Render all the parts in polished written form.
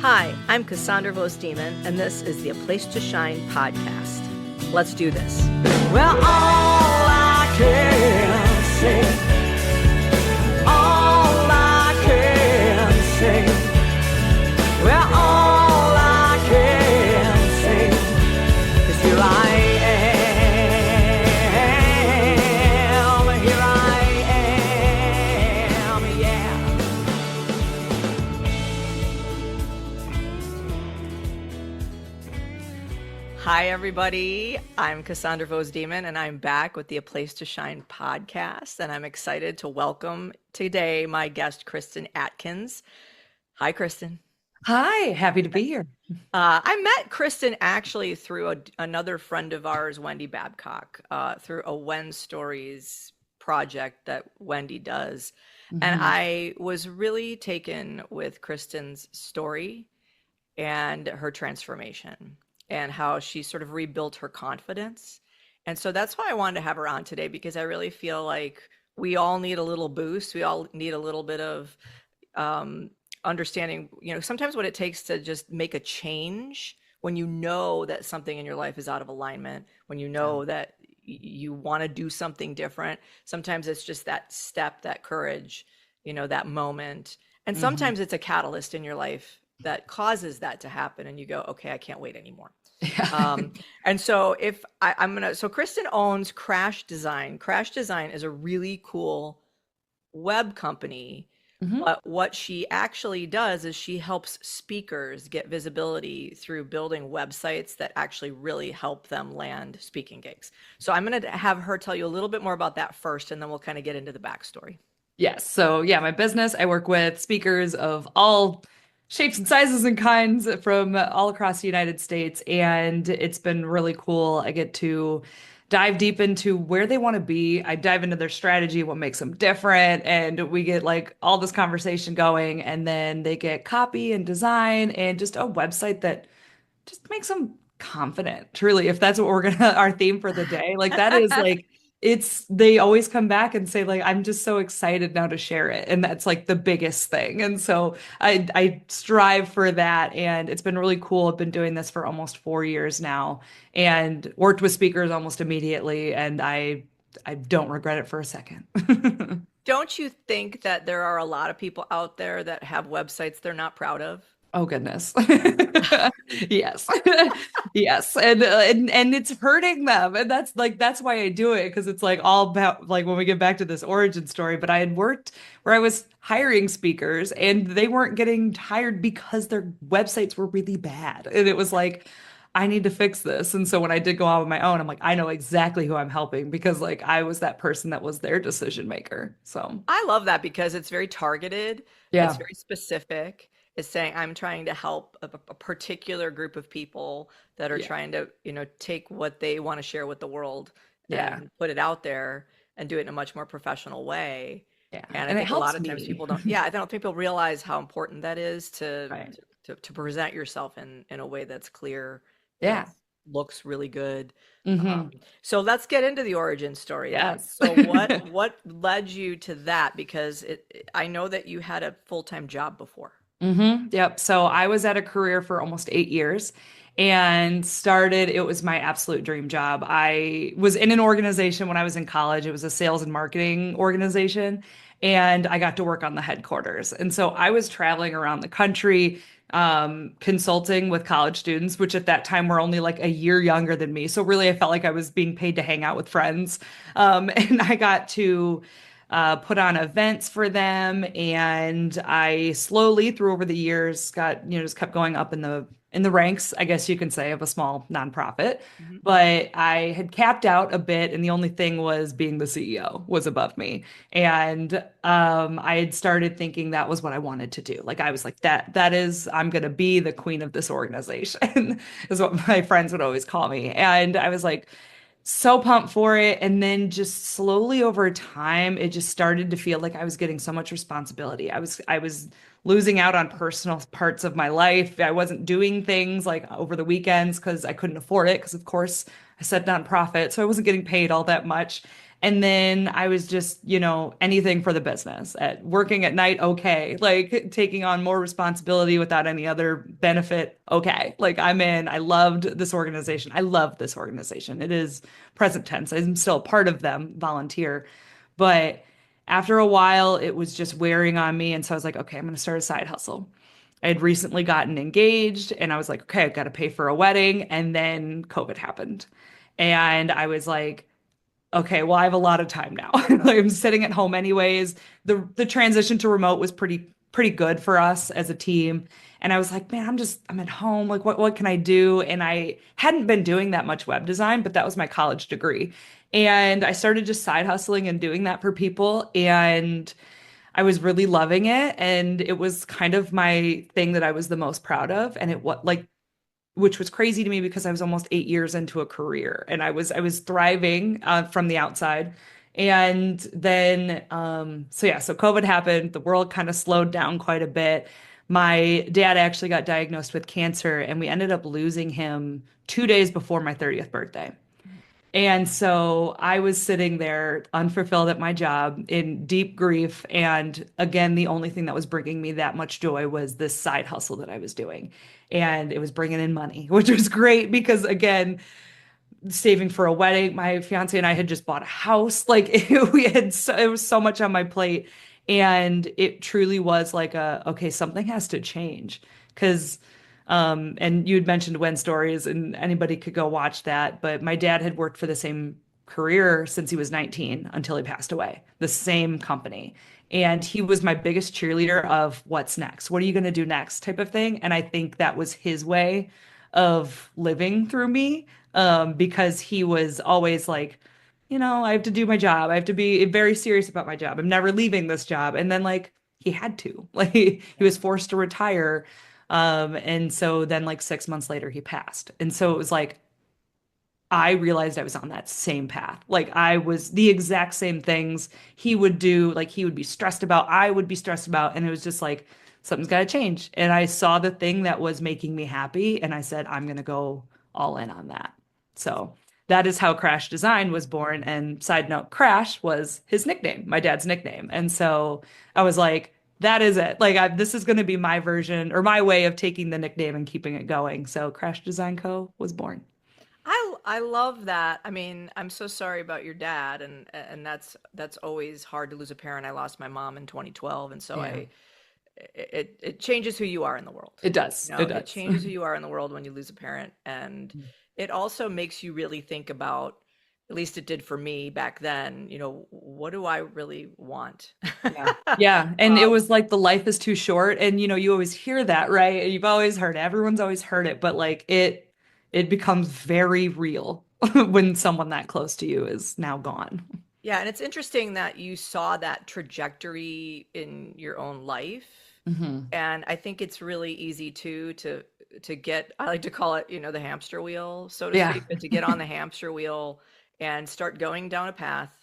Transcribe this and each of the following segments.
Hi, I'm Cassandra Vohs-Demann, and this is the A Place to Shine podcast. Let's do this. Well, all I can say, all I can say, well, all I can say is here I am, yeah. Hi, everybody. I'm Cassandra Vohs-Demann, and I'm back with the A Place to Shine podcast, and I'm excited to welcome today my guest, Kristin Adkins. Hi, Kristin. Hi, happy to be here. I met Kristin actually through another friend of ours, Wendy Babcock, through a When Stories project that Wendy does. And I was really taken with Kristin's story and her transformation and how she sort of rebuilt her confidence. And so that's why I wanted to have her on today, because I really feel like we all need a little boost. We all need a little bit of understanding, sometimes what it takes to just make a change when you know that something in your life is out of alignment, when you know that you want to do something different. Sometimes it's just that step, that courage, that moment. And sometimes it's a catalyst in your life that causes that to happen. And you go, okay, I can't wait anymore. And so so Kristin owns Crash Design. Crash Design is a really cool web company. But what she actually does is she helps speakers get visibility through building websites that actually really help them land speaking gigs. So I'm going to have her tell you a little bit more about that first, and then we'll kind of get into the backstory. Yes. So yeah, my business, I work with speakers of all shapes and sizes and kinds from all across the United States. And it's been really cool. I get to dive deep into where they want to be. I dive into their strategy, what makes them different. And we get like all this conversation going, and then they get copy and design and just a website that just makes them confident. Truly, if that's what our theme for the day, like that is like, they always come back and say like, I'm just so excited now to share it. And that's like the biggest thing. And so I strive for that. And it's been really cool. I've been doing this for almost 4 years now and worked with speakers almost immediately. And I don't regret it for a second. Don't you think that there are a lot of people out there that have websites they're not proud of? Oh goodness. Yes. Yes. And it's hurting them. And that's why I do it. Cause it's like all about like when we get back to this origin story, but I had worked where I was hiring speakers and they weren't getting hired because their websites were really bad. And it was like, I need to fix this. And so when I did go out on my own, I'm like, I know exactly who I'm helping because like I was that person that was their decision maker. So I love that because it's very targeted. Yeah. It's very specific. Is saying I'm trying to help a particular group of people that are trying to, take what they want to share with the world and put it out there and do it in a much more professional way. Yeah. And I think a lot of times people don't, I don't think people realize how important that is to present yourself in a way that's clear. Yeah. Looks really good. Mm-hmm. So let's get into the origin story. Yes. So what led you to that? Because I know that you had a full-time job before. Yep. So I was at a career for almost 8 years and it was my absolute dream job. I was in an organization when I was in college. It was a sales and marketing organization, and I got to work on the headquarters. And so I was traveling around the country, consulting with college students, which at that time were only like a year younger than me. So really, I felt like I was being paid to hang out with friends. And I got to put on events for them. And I slowly through over the years just kept going up in the ranks, I guess you can say, of a small nonprofit. But I had capped out a bit. And the only thing was being the CEO was above me. And I had started thinking that was what I wanted to do. Like I was like, I'm going to be the queen of this organization is what my friends would always call me. And I was like, so pumped for it. And then just slowly over time, it just started to feel like I was getting so much responsibility. I was losing out on personal parts of my life. I wasn't doing things like over the weekends because I couldn't afford it. Because of course I said nonprofit, so I wasn't getting paid all that much. And then I was just, anything for the business. At working at night, okay. Like taking on more responsibility without any other benefit, okay. Like I'm in. I loved this organization. I love this organization. It is present tense. I'm still a part of them, volunteer. But after a while, it was just wearing on me. And so I was like, okay, I'm going to start a side hustle. I had recently gotten engaged and I was like, okay, I've got to pay for a wedding. And then COVID happened. And I was like, okay, well, I have a lot of time now. Like, I'm sitting at home anyways. The transition to remote was pretty good for us as a team. And I was like, man, I'm at home. Like, what can I do? And I hadn't been doing that much web design, but that was my college degree. And I started just side hustling and doing that for people. And I was really loving it. And it was kind of my thing that I was the most proud of. And it was like, which was crazy to me because I was almost 8 years into a career and I was thriving from the outside. And then, so COVID happened. The world kind of slowed down quite a bit. My dad actually got diagnosed with cancer, and we ended up losing him 2 days before my 30th birthday. And so I was sitting there unfulfilled at my job in deep grief. And again, the only thing that was bringing me that much joy was this side hustle that I was doing. And it was bringing in money, which was great because, again, saving for a wedding, my fiance and I had just bought a house. Like it was so much on my plate. And it truly was like okay, something has to change. Because and you'd mentioned When Stories, and anybody could go watch that. But my dad had worked for the same career since he was 19 until he passed away, the same company. And he was my biggest cheerleader of what's next? What are you going to do next type of thing. And I think that was his way of living through me because he was always like, I have to do my job. I have to be very serious about my job. I'm never leaving this job. And then like he had to, like he was forced to retire and so then like 6 months later he passed. And so it was like I realized I was on that same path. Like I was the exact same things he would do, like he would be stressed about, I would be stressed about. And it was just like something's got to change. And I saw the thing that was making me happy and I said, I'm going to go all in on that. So that is how Crash Design was born. And side note, Crash was his nickname, my dad's nickname. And so I was like, that is it. Like this is going to be my version or my way of taking the nickname and keeping it going. So Crash Design Co. was born. I love that. I mean, I'm so sorry about your dad, and that's always hard to lose a parent. I lost my mom in 2012, and so Yeah. it changes who you are in the world. It does. It It does. changes who you are in the world when you lose a parent, and it also makes you really think about, at least it did for me back then, what do I really want? Yeah. Yeah. And it Um, was like the life is too short. And you always hear that, right? You've always heard it. Everyone's always heard it, but like it becomes very real when someone that close to you is now gone. yeah, and it's interesting that you saw that trajectory in your own life. Hmm. And I think it's really easy too to get, I like to call it, the hamster wheel, so to Yeah. speak, but to get on the hamster wheel and start going down a path.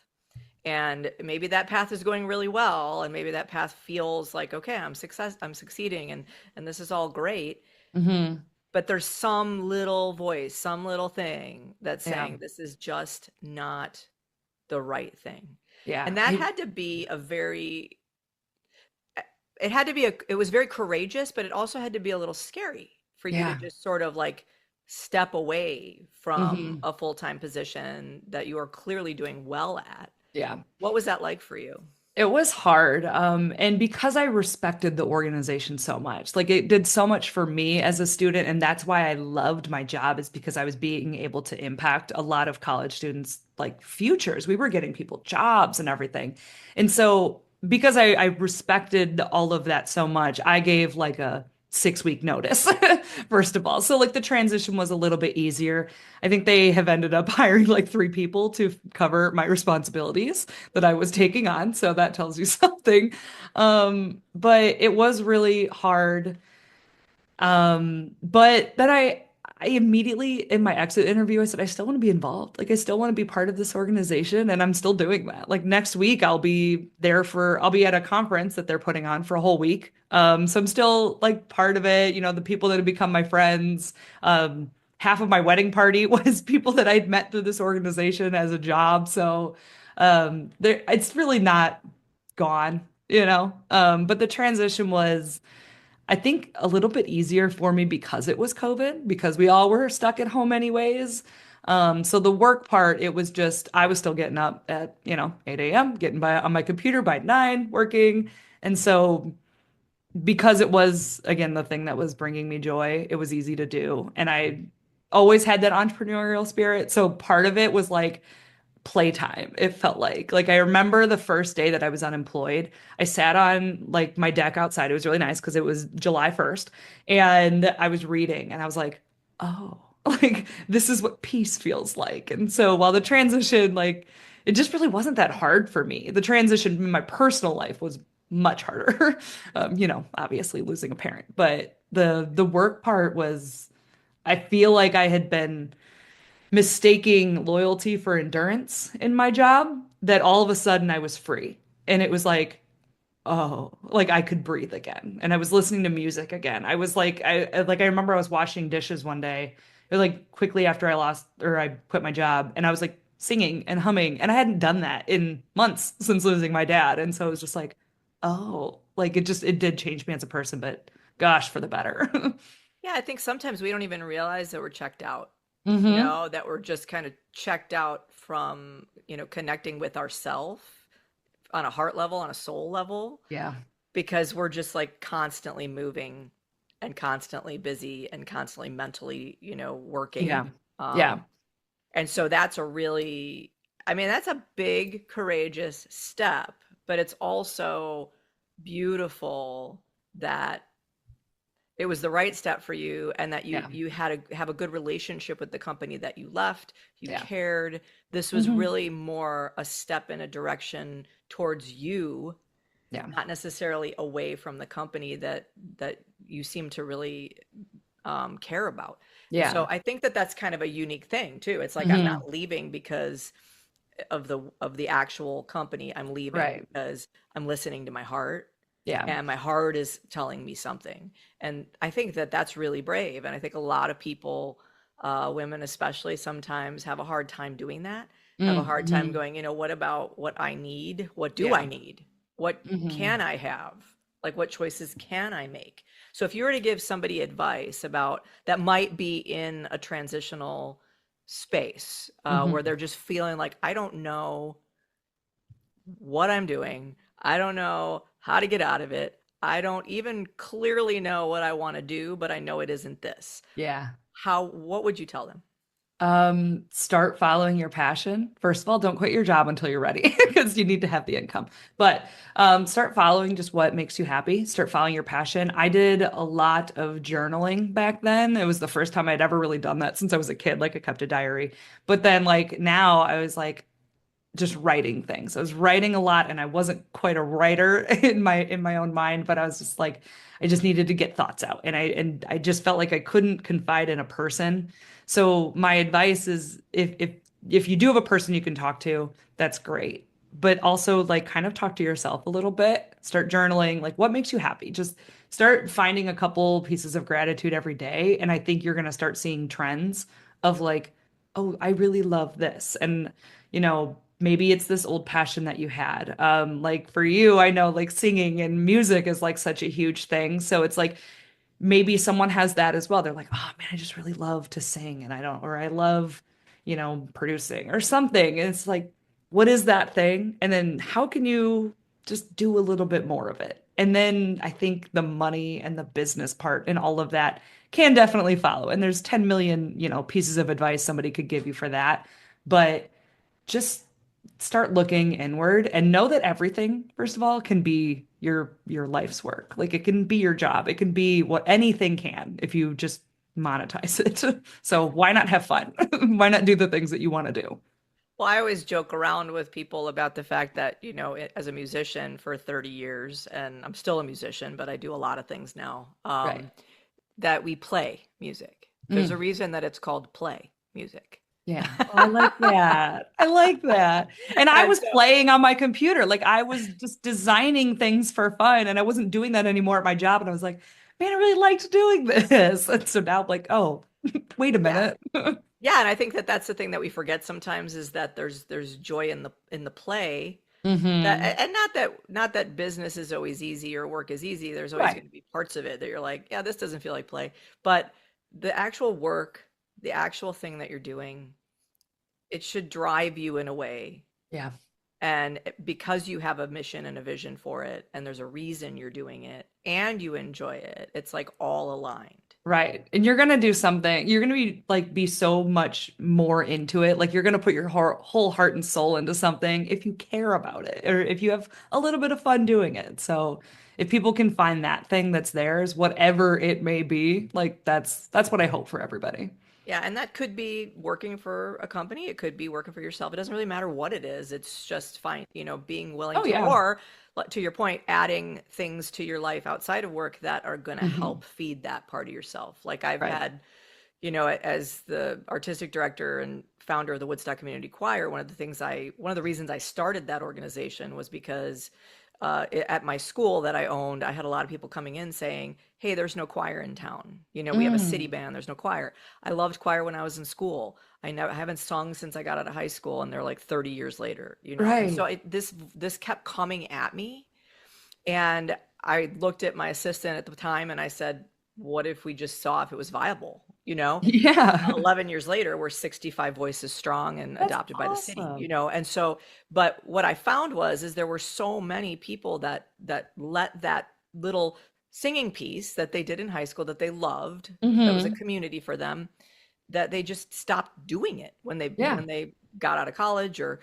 And maybe that path is going really well, and maybe that path feels like, okay, I'm succeeding, and this is all great. Hmm. But there's some little voice, some little thing that's Yeah. saying this is just not the right thing. Yeah. And that had to be it had to be it was very courageous, but it also had to be a little scary for you to Yeah. just sort of like step away from Hmm. a full-time position that you are clearly doing well at. Yeah. What was that like for you? It was hard. And because I respected the organization so much, like it did so much for me as a student. And that's why I loved my job, is because I was being able to impact a lot of college students' like futures. We were getting people jobs and everything. And so because I respected all of that so much, I gave like a 6 week notice, first of all. So like the transition was a little bit easier. I think they have ended up hiring like 3 people to cover my responsibilities that I was taking on. So that tells you something. But it was really hard. But then I immediately in my exit interview, I said, I still want to be involved. Like I still want to be part of this organization. And I'm still doing that. Like next week, I'll be at a conference that they're putting on for a whole week. So I'm still like part of it, the people that have become my friends. Half of my wedding party was people that I'd met through this organization as a job. So There, it's really not gone, you know. But the transition was, I think, a little bit easier for me because it was COVID, because we all were stuck at home anyways. So the work part, it was just I was still getting up at, 8 a.m., getting by on my computer by 9, working. And so because it was, again, the thing that was bringing me joy, it was easy to do. And I always had that entrepreneurial spirit. So part of it was like playtime, it felt like I remember the first day that I was unemployed. I sat on like my deck outside. It was really nice because it was July 1st, and I was reading and I was like, oh, like this is what peace feels like. And so while the transition, like, it just really wasn't that hard for me. The transition in my personal life was much harder. Obviously losing a parent, but the work part was, I feel like I had been mistaking loyalty for endurance in my job, that all of a sudden I was free. And it was like, oh, like I could breathe again. And I was listening to music again. I was like, I remember I was washing dishes one day, it was like quickly after I quit my job, and I was like singing and humming. And I hadn't done that in months since losing my dad. And so it was just like, oh, like it did change me as a person, but gosh, for the better. Yeah, I think sometimes we don't even realize that we're checked out, Hmm. that we're just kind of checked out from, connecting with ourself on a heart level, on a soul level, Yeah. because we're just like constantly moving and constantly busy and constantly mentally, Yeah. working. Yeah. And so that's a really, I mean, that's a big, courageous step, but it's also beautiful that it was the right step for you, and that you Yeah. you had to have a good relationship with the company that you left. You Yeah. cared. This was Hmm. really more a step in a direction towards you, Yeah. not necessarily away from the company that you seem to really care about. And so Yeah. I think that that's kind of a unique thing too. It's like I'm Hmm. not leaving because of the actual company. I'm leaving Right. because I'm listening to my heart, Yeah. and my heart is telling me something. And I think that that's really brave. And I think a lot of people, women especially, sometimes have a hard time doing that, have a hard time Mm-hmm. going, what about what I need? What do I Yeah. need? What Hmm. can I have? Like, what choices can I make? So if you were to give somebody advice about that might be in a transitional space, where Hmm. they're just feeling like, I don't know what I'm doing. I don't know how to get out of it. I don't even clearly know what I want to do, but I know it isn't this. Yeah. What would you tell them? Start following your passion. First of all, don't quit your job until you're ready because you need to have the income. But start following just what makes you happy. Start following your passion. I did a lot of journaling back then. It was the first time I'd ever really done that since I was a kid. Like I kept a diary. But then like now I was like, just writing things. I was writing a lot and I wasn't quite a writer in my own mind, but I was just like I just needed to get thoughts out, and I just felt like I couldn't confide in a person. So my advice is if you do have a person you can talk to, that's great. But also like kind of talk to yourself a little bit. Start journaling, like what makes you happy? Just start finding a couple pieces of gratitude every day, and I think you're going to start seeing trends of like, oh, I really love this. And maybe it's this old passion that you had. Like for you, I know like singing and music is like such a huge thing. So it's like maybe someone has that as well. They're like, oh man, I just really love to sing and or I love, producing or something. And it's like, what is that thing? And then how can you just do a little bit more of it? And then I think the money and the business part and all of that can definitely follow. And there's 10 million, pieces of advice somebody could give you for that. But just start looking inward and know that everything, first of all, can be your life's work. Like it can be your job. It can be what anything can if you just monetize it. So why not have fun? Why not do the things that you want to do? Well, I always joke around with people about the fact that, as a musician for 30 years, and I'm still a musician, but I do a lot of things now, Right. that we play music. There's a Mm, reason that it's called play music. yeah. Oh, I like that. I like that. And I And was so, playing on my computer. Like I was just designing things for fun and I wasn't doing that anymore at my job. And I was like, man, I really liked doing this. And so now I'm like, oh, wait a yeah. minute. Yeah, and I think that that's the thing that we forget sometimes is that there's joy in the play. That, Hmm. and not that business is always easy or work is easy. There's always Right. going to be parts of it that you're like, yeah, this doesn't feel like play. But the actual work, the actual thing that you're doing, it should drive you in a way. Yeah. And because you have a mission and a vision for it, and there's a reason you're doing it, and you enjoy it, it's like all aligned. Right. And you're gonna do something. You're gonna be so much more into it. Like you're gonna put your whole heart and soul into something if you care about it or if you have a little bit of fun doing it. So if people can find that thing that's theirs, whatever it may be, like that's what I hope for everybody. Yeah, and that could be working for a company. It could be working for yourself. It doesn't really matter what it is. It's just fine, being willing Oh to, yeah. or to your point, adding things to your life outside of work that are going to Hmm. help feed that part of yourself. Like I've Right. had, as the artistic director and founder of the Woodstock Community Choir, one of the reasons I started that organization was because at my school that I owned, I had a lot of people coming in saying, "Hey, there's no choir in town. We have a city Mm. band. There's no choir." I loved choir when I was in school. I haven't sung since I got out of high school, and they're like 30 years later. And so Right. this kept coming at me, and I looked at my assistant at the time, and I said, "What if we just saw if it was viable?" Yeah. 11 years later, we're 65 voices strong and That's adopted by the city, awesome. and so, but what I found is there were so many people that let that little singing piece that they did in high school that they loved, that was a Hmm. community for them, that they just stopped doing it Yeah. when they got out of college or,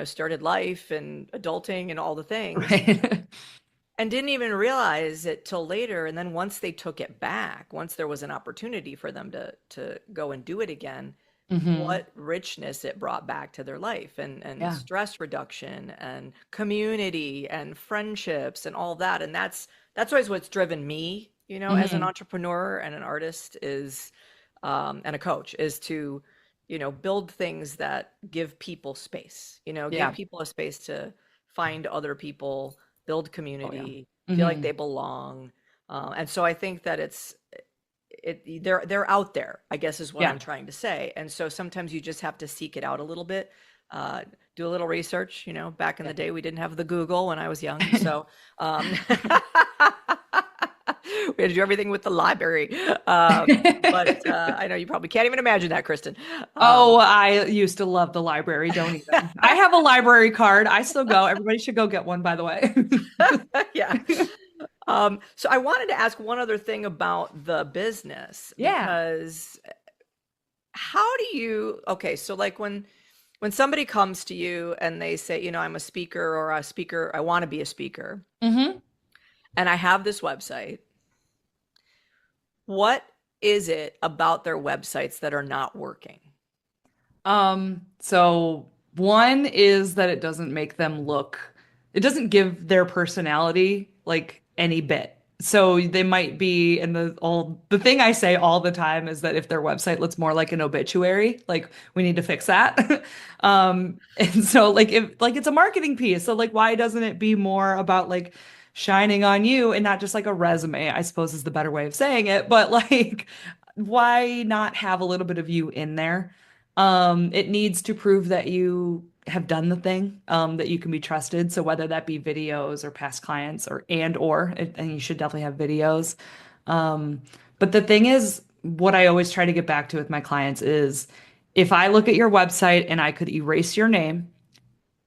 started life and adulting and all the things, Right. and didn't even realize it till later. And then once they took it back, once there was an opportunity for them to go and do it again, Hmm. what richness it brought back to their life, and Yeah. stress reduction and community and friendships and all that. And that's always what's driven me, as an Hmm. entrepreneur and an artist is, and a coach, is to, build things that give people space, give Yeah. people a space to find other people, build Oh yeah. community, feel like Hmm. they belong. And so I think that they're out there, I guess is what Yeah. I'm trying to say. And so sometimes you just have to seek it out a little bit, do a little research. Back in the day, we didn't have the Google when I was young, Yeah. so we had to do everything with the library. But I know you probably can't even imagine that, Kristen. Oh, Um, I used to love the library. Don't even. I have a library card. I still go. Everybody should go get one, by the way. yeah. So I wanted to ask one other thing about the business, Yeah. because how do you, okay, so like when somebody comes to you and they say, I'm a speaker, or a speaker, I want to be a speaker, Hmm. and I have this website, what is it about their websites that are not working? So one is that it doesn't give their personality like any bit. So they might be in the thing I say all the time is that if their website looks more like an obituary, like we need to fix that. And so like if like it's a marketing piece, so like why doesn't it be more about like shining on you and not just like a resume, I suppose is the better way of saying it, but like why not have a little bit of you in there? It needs to prove that you have done the thing, that you can be trusted. So whether that be videos or past clients and you should definitely have videos. Um, but the thing is, what I always try to get back to with my clients is if I look at your website and I could erase your name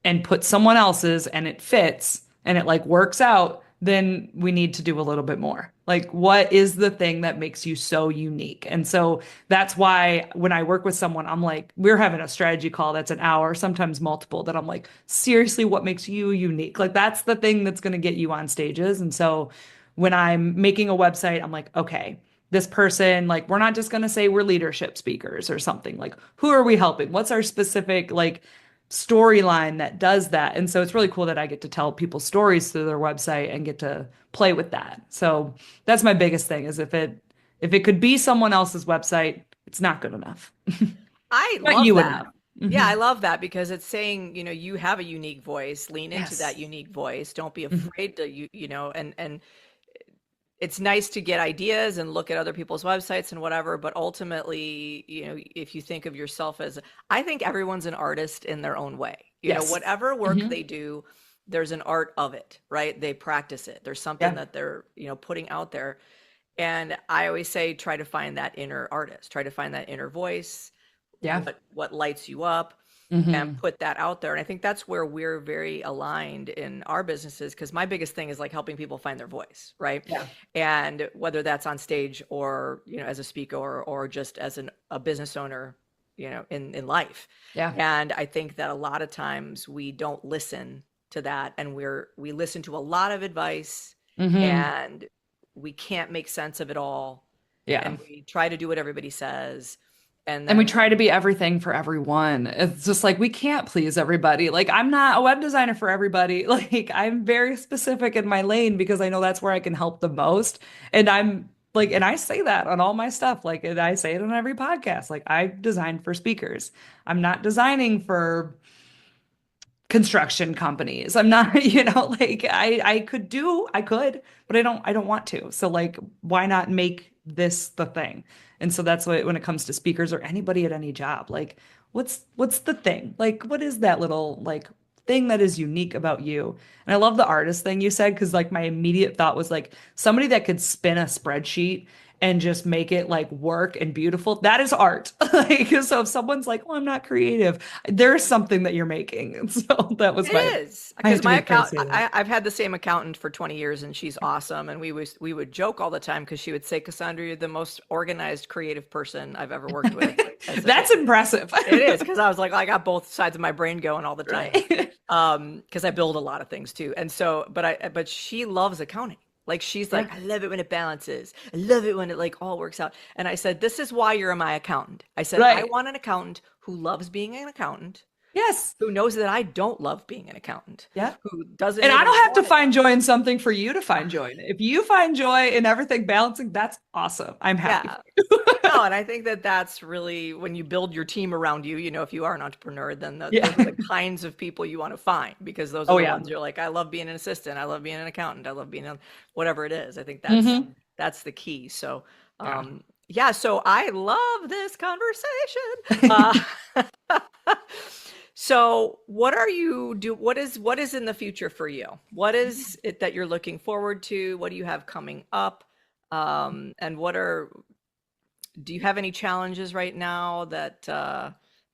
and put someone else's and it fits and it like works out, then we need to do a little bit more. Like, what is the thing that makes you so unique? And so that's why when I work with someone, I'm like, we're having a strategy call that's an hour, sometimes multiple, that I'm like, seriously, what makes you unique? Like, that's the thing that's going to get you on stages. And so when I'm making a website, I'm like, okay, this person, like, we're not just going to say we're leadership speakers or something. Like, who are we helping? What's our specific, like, storyline that does that. And so it's really cool that I get to tell people stories through their website and get to play with that. So that's my biggest thing is if it could be someone else's website, it's not good enough. I Not love you that. enough. Yeah, Hmm. I love that because it's saying, you have a unique voice, lean into that Yes. unique voice. Don't be Mhm. afraid to, and it's nice to get ideas and look at other people's websites and whatever, but ultimately, if you think of yourself as, I think everyone's an artist in their own way. Yes. Whatever work Hmm. they do, there's an art of it, right? They practice it. There's something Yeah. that they're, putting out there. And I always say, try to find that inner artist, try to find that inner voice, Yeah. what lights you up, and Hmm. put that out there. And I think that's where we're very aligned in our businesses, because my biggest thing is like helping people find their voice, right? Yeah. And whether that's on stage or, as a speaker or just as a business owner, in life. Yeah. And I think that a lot of times we don't listen to that, and we listen to a lot of advice, Hmm. and we can't make sense of it all. Yeah. And we try to do what everybody says. And And we then, try to be everything for everyone. It's just like we can't please everybody. Like I'm not a web designer for everybody. Like I'm very specific in my lane because I know that's where I can help the most. And I'm like, and I say that on all my stuff. Like, and I say it on every podcast. Like I design for speakers. I'm not designing for construction companies. I'm not, like I could, but I don't want to. So like why not make this the thing? And so that's what when it comes to speakers or anybody at any job, like what's the thing? Like what is that little like thing that is unique about you? And I love the artist thing you said because like my immediate thought was like somebody that could spin a spreadsheet and just make it like work and beautiful. That is art. Like so if someone's like, "Well, I'm not creative," there's something that you're making. And so that was it my is I have because to my be proud to account, say that. I've had the same accountant for 20 years, and she's awesome. And we would joke all the time because she would say, Cassandra, you're the most organized, creative person I've ever worked with. That's impressive. It is, because I was like, I got both sides of my brain going all the time. Right. Because I build a lot of things too. And so, but she loves accounting. Like she's Yeah. like, I love it when it balances. I love it when it like all works out. And I said, this is why you're my accountant. I said, I Right. want an accountant who loves being an accountant, Yes. who knows that I don't love being an accountant, Yeah. who doesn't And I even don't have to want it. find joy in something for you to find joy in it. If you find joy in everything balancing, that's awesome. I'm happy for Yeah. you. No, and I think that that's really when you build your team around you, if you are an entrepreneur, then Yeah. those are the kinds of people you want to find, because those are Oh the yeah. ones you're like, I love being an assistant, I love being an accountant, I love being whatever it is. I think Hmm. that's the key. So, Yeah. yeah, so I love this conversation. So what are you do? What is in the future for you? What is it that you're looking forward to? What do you have coming up? And do you have any challenges right now that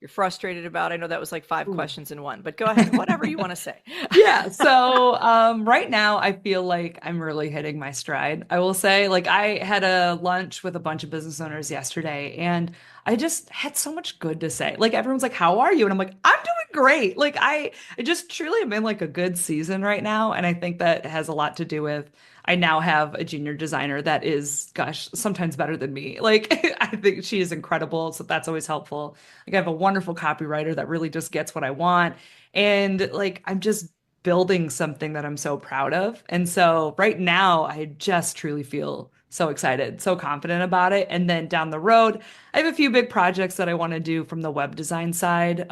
you're frustrated about? I know that was like five Ooh. questions in one, but go ahead, whatever you want to say. Yeah. So right now I feel like I'm really hitting my stride. I will say, like I had a lunch with a bunch of business owners yesterday and I just had so much good to say. Like everyone's like, "How are you?" And I'm like, "I'm doing great." Like I just truly am in like a good season right now. And I think that has a lot to do with I now have a junior designer that is, gosh, sometimes better than me. Like I think she is incredible. So that's always helpful. Like I have a wonderful copywriter that really just gets what I want. And like I'm just building something that I'm so proud of. And so right now, I just truly feel so excited, so confident about it. And then down the road, I have a few big projects that I want to do from the web design side.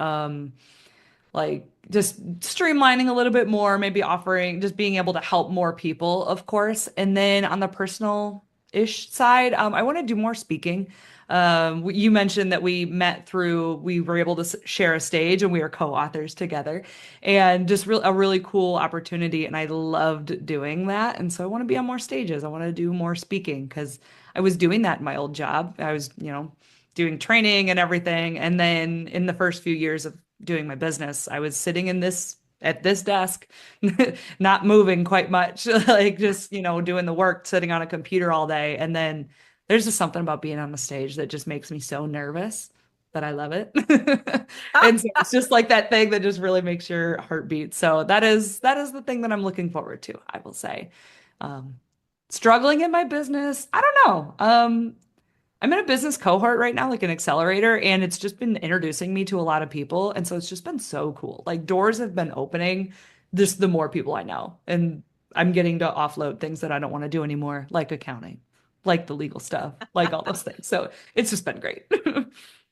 Like just streamlining a little bit more, maybe offering, just being able to help more people, of course. And then on the personal-ish side, I want to do more speaking. You mentioned that we were able to share a stage and we were co-authors together and just a really cool opportunity. And I loved doing that. And so I want to be on more stages. I want to do more speaking because I was doing that in my old job. I was, doing training and everything. And then in the first few years of doing my business, I was sitting at this desk, not moving quite much, like just, doing the work, sitting on a computer all day. And then there's just something about being on the stage that just makes me so nervous that I love it. And so it's just like that thing that just really makes your heart beat. So that is the thing that I'm looking forward to, I will say. Um, Struggling in my business, I don't know. I'm in a business cohort right now, like an accelerator, and it's just been introducing me to a lot of people. And so it's just been so cool. Like doors have been opening, just the more people I know. And I'm getting to offload things that I don't want to do anymore, like accounting. like the legal stuff, like all those things. So it's just been great.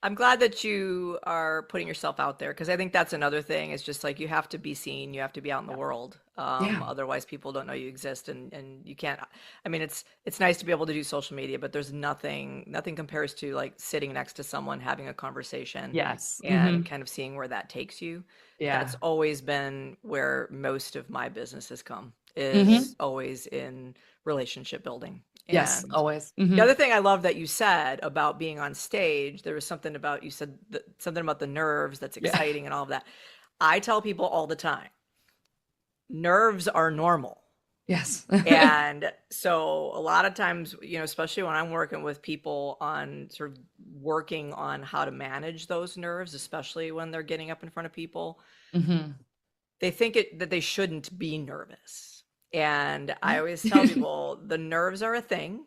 I'm glad that you are putting yourself out there because I think that's another thing. It's just like you have to be seen, you have to be out in the world. Yeah. Otherwise, people don't know you exist, and you can't. I mean, it's nice to be able to do social media, but there's nothing compares to like sitting next to someone, having a conversation, Yes. and kind of seeing where that takes you. That's Yeah. always been where most of my business has come, hmm is always in relationship building. Yes, And always. the other thing I love that you said about being on stage, there was something about, you said something about the nerves that's Yeah. exciting and all of that. I tell people all the time, nerves are normal. Yes. And so a lot of times, especially when I'm working with people on sort of working on how to manage those nerves, especially when they're getting up in front of people, hmm they think that they shouldn't be nervous. And I Yeah. always tell people the nerves are a thing.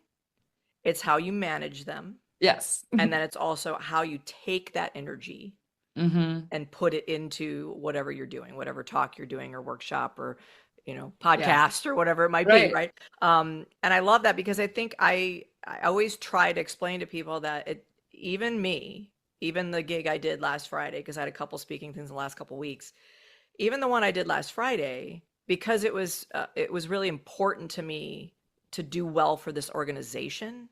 It's how you manage them. Yes. And then it's also how you take that energy hmm and put it into whatever you're doing, whatever talk you're doing or workshop or, Yeah. podcast or whatever it might be. Right. Right. And I love that because I think I always try to explain to people that even me, even the gig I did last Friday, because I had a couple speaking things in the last couple weeks, even the one I did last Friday, because it was really important to me to do well for this organization,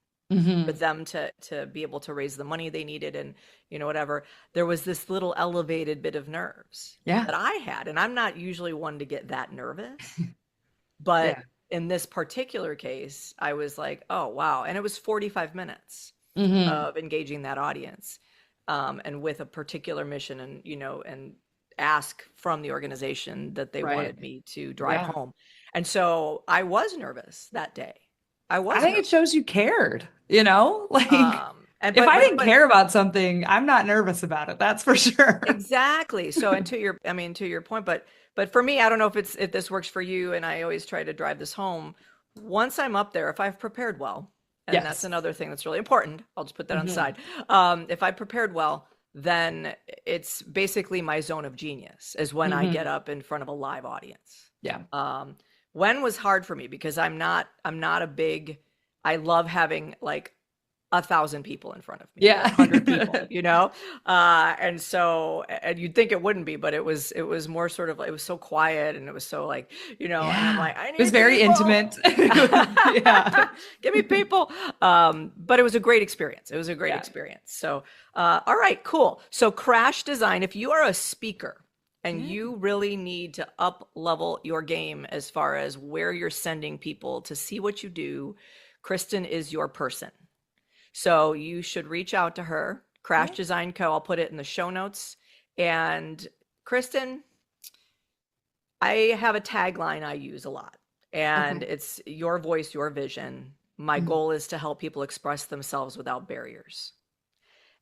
for hmm them to be able to raise the money they needed, and whatever. There was this little elevated bit of nerves Yeah. that I had, and I'm not usually one to get that nervous, but Yeah. in this particular case I was like, oh wow. And it was 45 minutes hmm of engaging that audience, and with a particular mission, and and ask from the organization that they Right. wanted me to drive Yeah. home. And so I was nervous that day. I I was think it nervous. shows you cared, like And if I didn't but care about something, I'm not nervous about it. That's for sure. exactly. So, and to your point, but for me, I don't know if this works for you, and I always try to drive this home. Once I'm up there, if I've prepared well, and that's Yes. another thing that's really important, I'll just put that on the hmm side. If I prepared well, then it's basically my zone of genius is when I get hmm up in front of a live audience. Yeah. Um, when was hard for me because I'm not a big, I love having like 1,000 people in front of me or Yeah. 100 people, and so, and you'd think it wouldn't be, but it was more sort of, it was so quiet, and it was so like, and I'm Yeah. like, I It was need very people. intimate. Yeah. Give me people. But it was a great experience. It was a great Yeah. experience. So, all right, cool. So Crash Design, if you are a speaker and Yeah. you really need to up level your game as far as where you're sending people to see what you do, Kristin is your person. So you should reach out to her, Crash Yeah. Design Co. I'll put it in the show notes. And Kristin, I have a tagline I use a lot, and Okay. it's your voice, your vision. My Mhm. goal is to help people express themselves without barriers.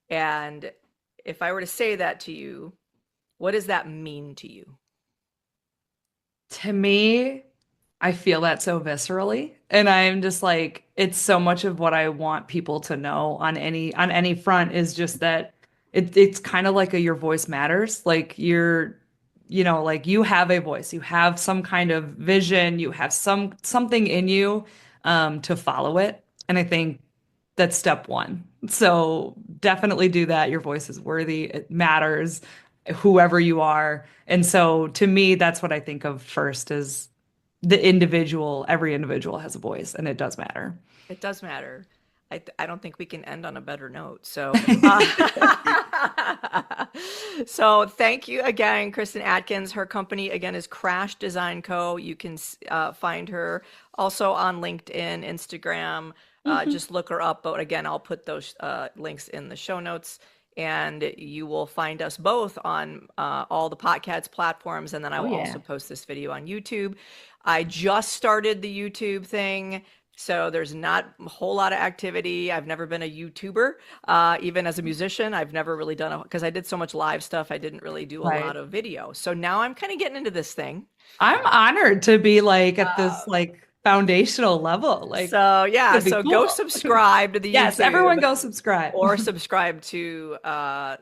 And if I were to say that to you, what does that mean to you? To me, I feel that so viscerally. And I'm just like, it's so much of what I want people to know on any front is just that it's kind of like your voice matters. Like like you have a voice, you have some kind of vision, you have something in you to follow it. And I think that's step one. So definitely do that. Your voice is worthy. It matters, whoever you are. And so to me, that's what I think of first is every individual has a voice, and it does matter. It does matter. I don't think we can end on a better note. So, so thank you again, Kristin Adkins. Her company again is Crash Design Co. You can find her also on LinkedIn, Instagram. Mhm. Just look her up. But again, I'll put those links in the show notes. And you will find us both on all the podcast platforms. And then I Oh will yeah. also post this video on YouTube. I just started the YouTube thing. So there's not a whole lot of activity. I've never been a YouTuber. Even as a musician, I've never really done because I did so much live stuff. I didn't really do a lot Right. of video. So now I'm kind of getting into this thing. I'm honored to be like at Uh, this like foundational level. Like, so yeah, it'd be so go cool. subscribe to the Yes, everyone YouTube go subscribe. or subscribe to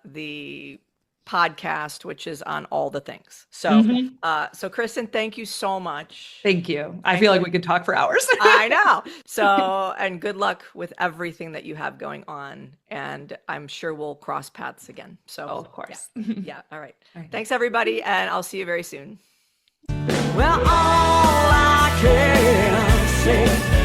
the podcast, which is on all the things. So, Mhm. so Kristin, thank you so much. Thank you. I feel like we could talk for hours. I know. So, and good luck with everything that you have going on. And I'm sure we'll cross paths again. So, Oh, of course. yeah. All right. All right. Thanks, everybody. And I'll see you very soon. Well, all I can say